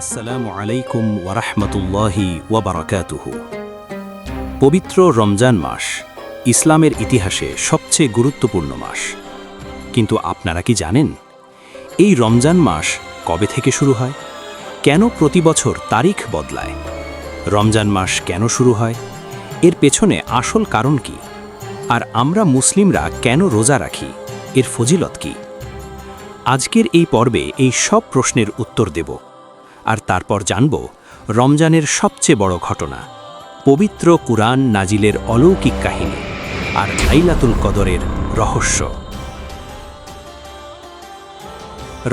আসসালামু আলাইকুম ওয়ারাহমাতুল্লাহি ওয়াবারাকাতুহু। পবিত্র রমজান মাস ইসলামের ইতিহাসে সবচেয়ে গুরুত্বপূর্ণ মাস। কিন্তু আপনারা কি জানেন এই রমজান মাস কবে থেকে শুরু হয়? কেন প্রতি বছর তারিখ বদলায়? রমজান মাস কেন শুরু হয়? এর পেছনে আসল কারণ কি? আর আমরা মুসলিমরা কেন রোজা রাখি? এর ফজিলত কি? আজকের এই পর্বে এই সব প্রশ্নের উত্তর দেব। আর তারপর জানব রমজানের সবচেয়ে বড় ঘটনা, পবিত্র কুরআন নাজিলের অলৌকিক কাহিনী আর লাইলাতুল কদরের রহস্য।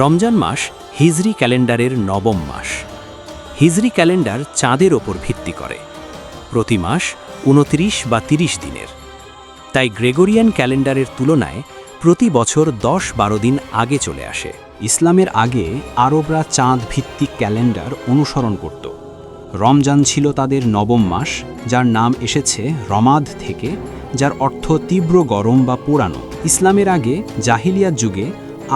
রমজান মাস হিজরি ক্যালেন্ডারের নবম মাস। হিজরি ক্যালেন্ডার চাঁদের ওপর ভিত্তি করে। প্রতি মাস 29 বা 30 দিনের। তাই গ্রেগরিয়ান ক্যালেন্ডারের তুলনায় প্রতি বছর 10-12 দিন আগে চলে আসে। ইসলামের আগে আরবরা চাঁদ ভিত্তিক ক্যালেন্ডার অনুসরণ করত। রমজান ছিল তাদের নবম মাস, যার নাম এসেছে রমাদ থেকে, যার অর্থ তীব্র গরম বা পোড়ানো। ইসলামের আগে জাহিলিয়াত যুগে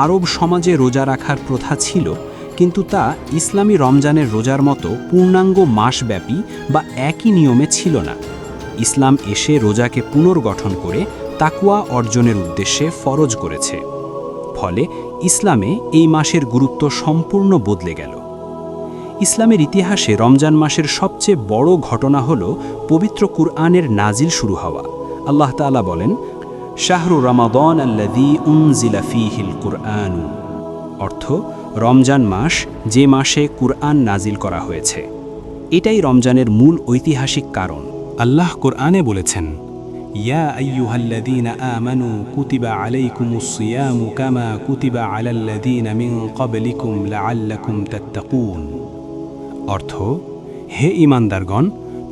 আরব সমাজে রোজা রাখার প্রথা ছিল, কিন্তু তা ইসলামী রমজানের রোজার মতো পূর্ণাঙ্গ মাসব্যাপী বা একই নিয়মে ছিল না। ইসলাম এসে রোজাকে পুনর্গঠন করে তাকওয়া অর্জনের উদ্দেশ্যে ফরজ করেছে। ফলে ইসলামে এই মাসের গুরুত্ব সম্পূর্ণ বদলে গেল। ইসলামের ইতিহাসে রমজান মাসের সবচেয়ে বড় ঘটনা হল পবিত্র কুরআনের নাজিল শুরু হওয়া। আল্লাহ তাআলা বলেন, শাহরু রমাদান আল্লাযী উনজিলা ফীহিল কুরআন, অর্থ রমজান মাস, যে মাসে কুরআন নাজিল করা হয়েছে। এটাই রমজানের মূল ঐতিহাসিক কারণ। আল্লাহ কোরআনে বলেছেন, ইয়া আইয়ুহাল্লাযীনা আমানু কুতিবা আলাইকুমুস সিয়ামু কামা কুতিবা আলাল্লাযীনা মিন ক্বাবলিকুম লাআল্লাকুম তাত্তাকুন, অর্থ, হে ঈমানদারগণ,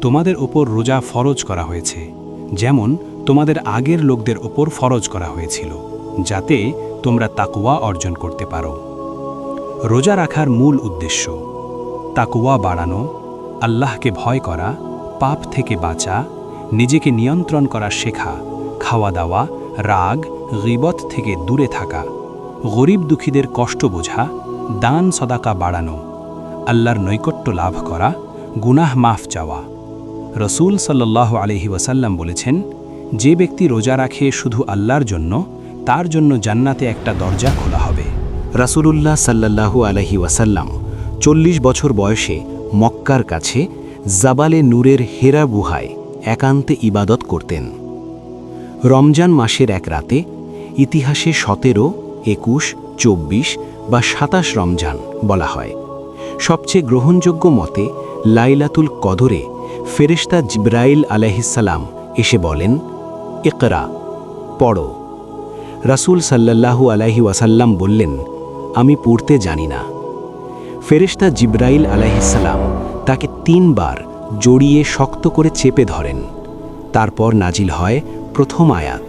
তোমাদের ওপর রোজা ফরজ করা হয়েছে যেমন তোমাদের আগের লোকদের ওপর ফরজ করা হয়েছিল, যাতে তোমরা তাকওয়া অর্জন করতে পারো। রোজা রাখার মূল উদ্দেশ্য তাকওয়া বাড়ানো, আল্লাহকে ভয় করা, পাপ থেকে বাঁচা, নিজেকে নিয়ন্ত্রণ করা শেখা, খাওয়া দাওয়া, রাগ, গীবত থেকে দূরে থাকা, গরিব দুঃখীদের কষ্ট বোঝা, দান সদাকা বাড়ানো, আল্লাহর নৈকট্য লাভ করা, গুনাহ মাফ চাওয়া। রসূল সাল্লাল্লাহু আলাইহি ওয়াসাল্লাম বলেছেন, যে ব্যক্তি রোজা রাখে শুধু আল্লাহর জন্য, তার জন্য জান্নাতে একটা দরজা খোলা হবে। রাসূলুল্লাহ সাল্লাল্লাহু আলাইহি ওয়াসাল্লাম 40 বছর বয়সে মক্কার কাছে জাবালে নূরের হেরা গুহায় একান্তে ইবাদত করতেন। রমজান মাসের এক রাতে, ইতিহাসে 17, 21, 24 বা 27 রমজান বলা হয়। সবচেয়ে গ্রহণযোগ্য মতে লাইলাতুল কদরে ফেরেশতা জিবরাইল আলাইহিসসালাম এসে বলেন, ইকরা, পড়ো। রাসূল সাল্লাল্লাহু আলাইহি ওয়াসাল্লাম বললেন, আমি পড়তে জানি না। ফেরেশতা জিবরাইল আলাইহিসসালাম তাকে 3 বার জড়িয়ে শক্ত করে চেপে ধরেন। তারপর নাজিল হয় প্রথম আয়াত,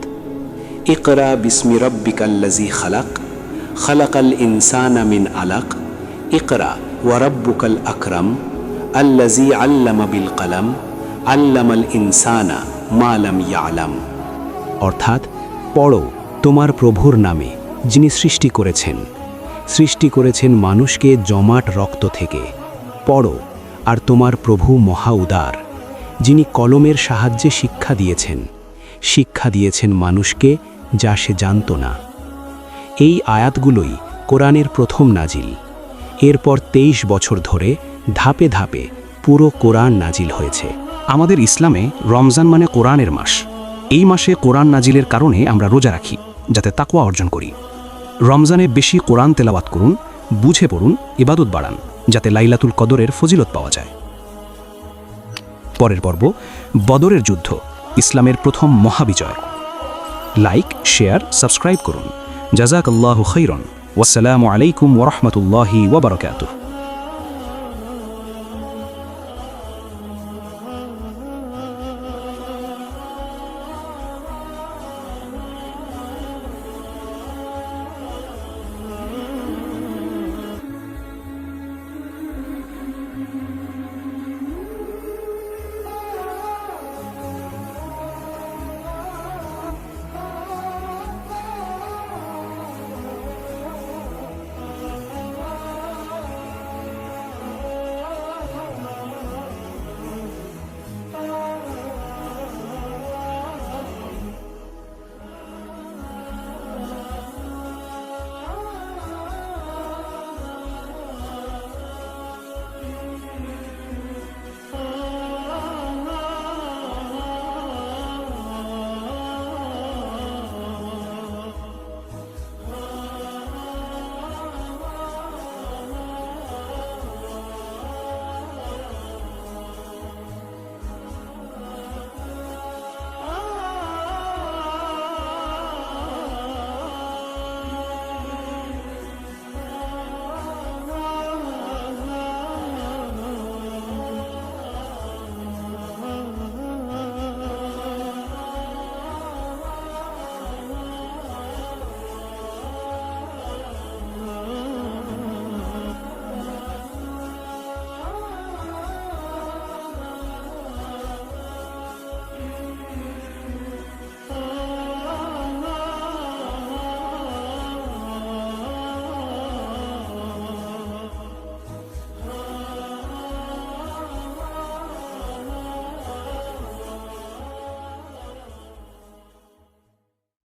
ইকরা বিসমি রাব্বিকাল্লাযী খালাক, খালাকাল ইনসানা মিন আলাক, ইকরা ওয়া রাব্বুকাল আকরাম, আল্লাযী আল্লামা বিল কলম, আল্লামাল ইনসানা মা লাম ইয়ালাম, অর্থাৎ পড়ো তোমার প্রভুর নামে, যিনি সৃষ্টি করেছেন মানুষকে জমাট রক্ত থেকে। পড়ো, আর তোমার প্রভু মহা উদার, যিনি কলমের সাহায্যে শিক্ষা দিয়েছেন মানুষকে যা সে জানত না। এই আয়াতগুলোই কোরআনের প্রথম নাজিল। এরপর 23 বছর ধরে ধাপে ধাপে পুরো কোরআন নাজিল হয়েছে। আমাদের ইসলামে রমজান মানে কোরআনের মাস। এই মাসে কোরআন নাজিলের কারণে আমরা রোজা রাখি, যাতে তাকওয়া অর্জন করি। রমজানে বেশি কোরআন তেলাওয়াত করুন, বুঝে পড়ুন, ইবাদত বাড়ান, যাতে লাইলাতুল কদরের ফজিলত পাওয়া যায়। পরের পর্ব, বদরের যুদ্ধ, ইসলামের প্রথম মহাবিজয়। লাইক, শেয়ার, সাবস্ক্রাইব করুন। জাযাকাল্লাহু খাইরান। ওয়াসসালামু আলাইকুম ওয়া রাহমাতুল্লাহি ওয়া বারাকাতুহু।